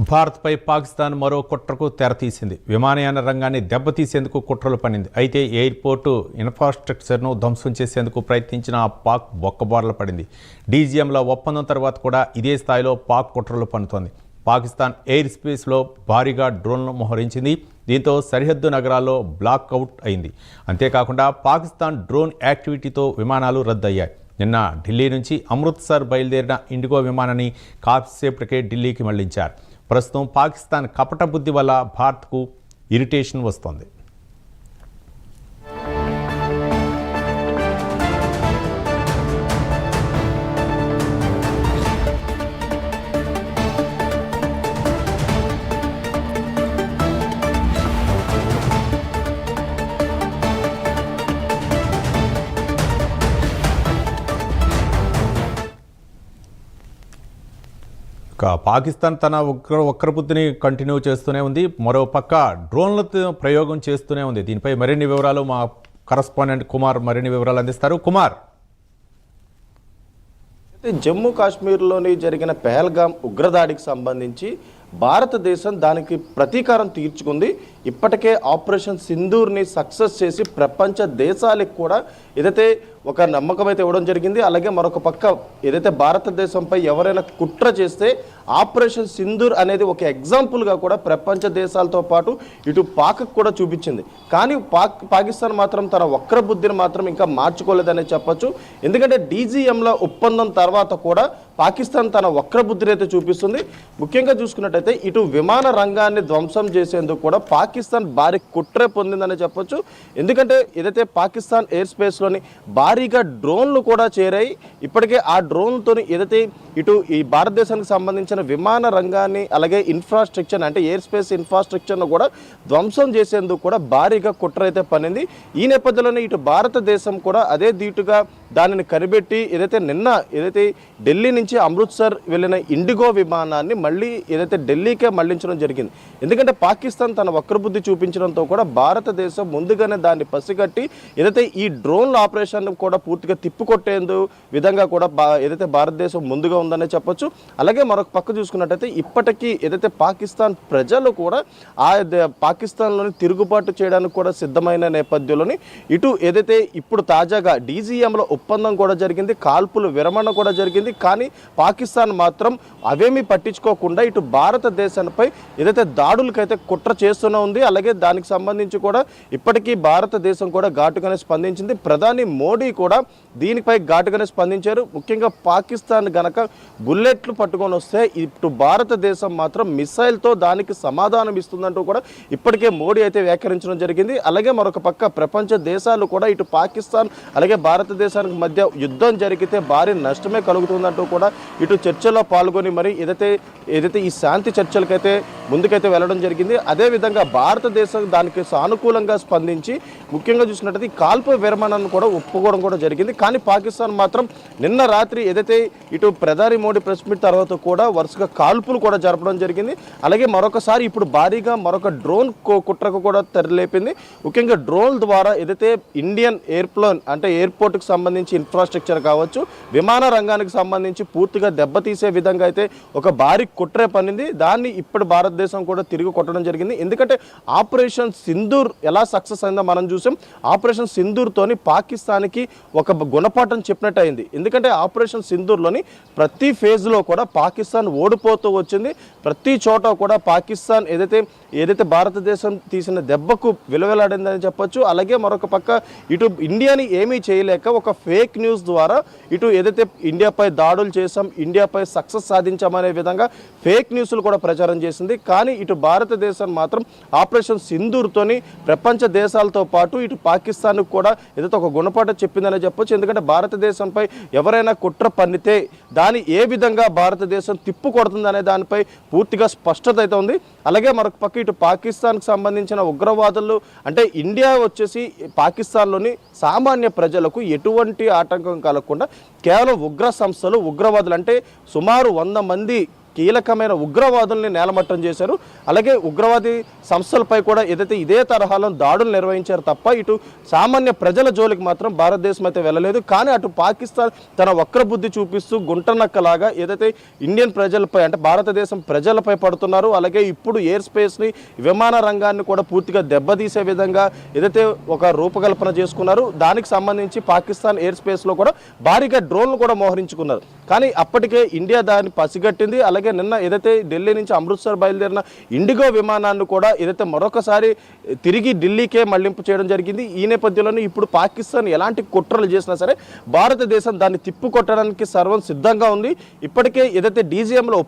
భారత్పై పాకిస్తాన్ మరో కుట్రకు తెరతీసింది. విమానయాన రంగాన్ని దెబ్బతీసేందుకు కుట్రలు పన్నింది. అయితే ఎయిర్పోర్టు ఇన్ఫ్రాస్ట్రక్చర్ను ధ్వంసం చేసేందుకు ప్రయత్నించిన పాక్ బొక్కబార్ల పడింది. డీజీఎంల ఒప్పందం తర్వాత కూడా ఇదే స్థాయిలో పాక్ కుట్రలు పన్నుతోంది. పాకిస్తాన్ ఎయిర్ స్పేస్లో భారీగా డ్రోన్లను మోహరించింది. దీంతో సరిహద్దు నగరాల్లో బ్లాక్అవుట్ అయింది. అంతేకాకుండా పాకిస్తాన్ డ్రోన్ యాక్టివిటీతో విమానాలు రద్దయ్యాయి. నిన్న ఢిల్లీ నుంచి అమృత్సర్ బయలుదేరిన ఇండిగో విమానాన్ని కాసేపటికే ఢిల్లీకి మళ్లించారు. ప్రస్తుతం పాకిస్తాన్ కపట బుద్ధి వల్ల భారత్కు ఇరిటేషన్ వస్తోంది. పాకిస్తాన్ తన వక్రబుద్ధిని కంటిన్యూ చేస్తూనే ఉంది. మరోపక్క డ్రోన్ల ప్రయోగం చేస్తూనే ఉంది. దీనిపై మరిన్ని వివరాలు మా కరస్పాండెంట్ కుమార్ మరిన్ని వివరాలు అందిస్తారు. కుమార్, జమ్మూ కాశ్మీర్లోని జరిగిన పెహల్గాం ఉగ్రదాడికి సంబంధించి భారతదేశం దానికి ప్రతీకారం తీర్చుకుంది. ఇప్పటికే ఆపరేషన్ సింధూర్ని సక్సెస్ చేసి ప్రపంచ దేశాలకు కూడా ఏదైతే ఒక నమ్మకం అయితే ఇవ్వడం జరిగింది. అలాగే మరొక పక్క ఏదైతే భారతదేశంపై ఎవరైనా కుట్ర చేస్తే ఆపరేషన్ సింధూర్ అనేది ఒక ఎగ్జాంపుల్గా కూడా ప్రపంచ దేశాలతో పాటు ఇటు పాక్ కూడా చూపించింది. కానీ పాకిస్తాన్ మాత్రం తన వక్ర బుద్ధిని మాత్రం ఇంకా మార్చుకోలేదనే చెప్పొచ్చు. ఎందుకంటే డీజీఎంల ఒప్పందం తర్వాత కూడా పాకిస్తాన్ తన వక్ర బుద్ధిని అయితే చూపిస్తుంది. ముఖ్యంగా చూసుకున్నట్టయితే ఇటు విమాన రంగాన్ని ధ్వంసం చేసేందుకు కూడా పాకిస్తాన్ భారీ కుట్ర పొందిందని చెప్పొచ్చు. ఎందుకంటే ఏదైతే పాకిస్తాన్ ఎయిర్ స్పేస్లోని భారీగా డ్రోన్లు కూడా చేరాయి. ఇప్పటికే ఆ డ్రోన్లతో ఏదైతే ఇటు ఈ భారతదేశానికి సంబంధించిన విమాన రంగాన్ని అలాగే ఇన్ఫ్రాస్ట్రక్చర్ అంటే ఎయిర్ స్పేస్ ఇన్ఫ్రాస్ట్రక్చర్ను కూడా ధ్వంసం చేసేందుకు కూడా భారీగా కుట్ర అయితే పనింది. ఈ నేపథ్యంలోనే ఇటు భారతదేశం కూడా అదే దీటుగా దానిని కనిపెట్టి ఏదైతే ఢిల్లీ నుంచి అమృత్సర్ వెళ్ళిన ఇండిగో విమానాన్ని మళ్ళీ ఏదైతే ఢిల్లీకే మళ్లించడం జరిగింది. ఎందుకంటే పాకిస్తాన్ తన వక్రబుద్ధి చూపించడంతో కూడా భారతదేశం ముందుగానే దాన్ని పసిగట్టి ఏదైతే ఈ డ్రోన్ల ఆపరేషన్ కూడా పూర్తిగా తిప్పికొట్టేందు విధంగా కూడా ఏదైతే భారతదేశం ముందుగా ఉందనే చెప్పొచ్చు. అలాగే మరొక పక్క చూసుకున్నట్టయితే ఇప్పటికీ ఏదైతే పాకిస్తాన్ ప్రజలు కూడా పాకిస్తాన్లోని తిరుగుబాటు చేయడానికి కూడా సిద్ధమైన నేపథ్యంలోని ఇటు ఏదైతే ఇప్పుడు తాజాగా డీజీఎంలో ఒప్పందం కూడా జరిగింది, కాల్పులు విరమణ కూడా జరిగింది. కానీ పాకిస్తాన్ మాత్రం అవేమీ పట్టించుకోకుండా ఇటు భారతదేశంపై ఏదైతే దాడులకైతే కుట్ర చేస్తూనే ఉంది. అలాగే దానికి సంబంధించి కూడా ఇప్పటికీ భారతదేశం కూడా ఘాటుగానే స్పందించింది. ప్రధాని మోడీ కూడా దీనిపై ఘాటుగానే స్పందించారు. ముఖ్యంగా పాకిస్తాన్ గనక బుల్లెట్లు పట్టుకొని వస్తే ఇటు భారతదేశం మాత్రం మిసైల్తో దానికి సమాధానం ఇస్తుందంటూ కూడా ఇప్పటికే మోడీ అయితే వ్యాఖ్యానించడం జరిగింది. అలాగే మరొక పక్క ప్రపంచ దేశాలు కూడా ఇటు పాకిస్తాన్ అలాగే భారతదేశానికి మధ్య యుద్ధం జరిగితే భారీ నష్టమే కలుగుతుందంటూ కూడా ఇటు చర్చలో పాల్గొని మరి ఏదైతే ఈ శాంతి చర్చలకైతే ముందుకైతే వెళ్ళడం జరిగింది. అదేవిధంగా భారతదేశం దానికి సానుకూలంగా స్పందించి ముఖ్యంగా చూసినట్టయితే ఈ కాల్పు విరమణను కూడా ఒప్పుకోవడం కూడా జరిగింది. కానీ పాకిస్తాన్ మాత్రం నిన్న రాత్రి ఏదైతే ఇటు ప్రధాని మోడీ ప్రెస్ మీట్ తర్వాత కూడా వరుసగా కాల్పులు కూడా జరపడం జరిగింది. అలాగే మరొకసారి ఇప్పుడు భారీగా మరొక డ్రోన్ కుట్రకు కూడా తెరలేపింది. ముఖ్యంగా డ్రోన్ ద్వారా ఏదైతే ఇండియన్ ఎయిర్ప్లేన్ అంటే ఎయిర్పోర్ట్కి సంబంధించి ఇన్ఫ్రాస్ట్రక్చర్ కావచ్చు, విమాన రంగానికి సంబంధించి పూర్తిగా దెబ్బతీసే విధంగా అయితే ఒక భారీ కుట్రే పనింది. దాన్ని ఇప్పుడు భారతదేశం కూడా తిరిగి కొట్టడం జరిగింది. ఎందుకంటే ఆపరేషన్ సింధూర్ ఎలా సక్సెస్ అయిందో మనం చూసాం. ఆపరేషన్ సింధూర్తోని పాకిస్తాన్కి ఒక గుణపాఠం చెప్పినట్టు అయింది. ఎందుకంటే ఆపరేషన్ సింధూర్లోని ప్రతి ఫేజ్లో కూడా పాకిస్తాన్ ఓడిపోతూ వచ్చింది. ప్రతి చోట కూడా పాకిస్తాన్ ఏదైతే భారతదేశం తీసిన దెబ్బకు విలువలాడిందని చెప్పొచ్చు. అలాగే మరొక పక్క ఇటు ఇండియాని ఏమీ చేయలేక ఒక ఫేక్ న్యూస్ ద్వారా ఇటు ఏదైతే ఇండియాపై దాడులు చేసాం, ఇండియాపై సక్సెస్ సాధించామనే విధంగా ఫేక్ న్యూస్లు కూడా ప్రచారం చేసింది. కానీ ఇటు భారతదేశం మాత్రం ఆపరేషన్ సింధూర్తోని ప్రపంచ దేశాలతో పాటు ఇటు పాకిస్తాన్కు కూడా ఏదైతే ఒక గుణపాఠం చెప్పిందనే చెప్పొచ్చు. ఎందుకంటే భారతదేశంపై ఎవరైనా కుట్ర పన్నితే దాన్ని ఏ విధంగా భారతదేశం తిప్పు కొడుతుందనే దానిపై పూర్తిగా స్పష్టత అయితే ఉంది. అలాగే మరొక పక్క ఇటు పాకిస్తాన్కి సంబంధించిన ఉగ్రవాదులు అంటే ఇండియా వచ్చేసి పాకిస్తాన్లోని సామాన్య ప్రజలకు ఎటువంటి ఆటంకం కలగకుండా కేవలం ఉగ్ర సంస్థలు ఉగ్రవాదులు అంటే సుమారు 100 మంది కీలకమైన ఉగ్రవాదుల్ని నేలమట్టం చేశారు. అలాగే ఉగ్రవాది సంస్థలపై కూడా ఏదైతే ఇదే తరహాలో దాడులు నిర్వహించారు తప్ప ఇటు సామాన్య ప్రజల జోలికి మాత్రం భారతదేశం అయితే వెళ్ళలేదు. కానీ అటు పాకిస్తాన్ తన వక్రబుద్ధి చూపిస్తూ గుంటనక్కలాగా ఏదైతే ఇండియన్ ప్రజలపై అంటే భారతదేశం ప్రజలపై పడుతున్నారు. అలాగే ఇప్పుడు ఎయిర్ స్పేస్ని విమాన రంగాన్ని కూడా పూర్తిగా దెబ్బతీసే విధంగా ఏదైతే ఒక రూపకల్పన చేసుకున్నారు దానికి సంబంధించి పాకిస్తాన్ ఎయిర్ స్పేస్లో కూడా భారీగా డ్రోన్లు కూడా మోహరించుకున్నారు. కానీ అప్పటికే ఇండియా దాన్ని పసిగట్టింది. అలాగే నిన్న ఏదైతే ఢిల్లీ నుంచి అమృత్సర్ బయలుదేరిన ఇండిగో విమానాన్ని కూడా ఏదైతే మరొకసారి తిరిగి ఢిల్లీకే మళ్లింపు చేయడం జరిగింది. ఈ నేపథ్యంలోనే ఇప్పుడు పాకిస్తాన్ ఎలాంటి కుట్రలు చేసినా సరే భారతదేశం దాన్ని తిప్పికొట్టడానికి సర్వం సిద్ధంగా ఉంది. ఇప్పటికే ఏదైతే డీజీఎంలో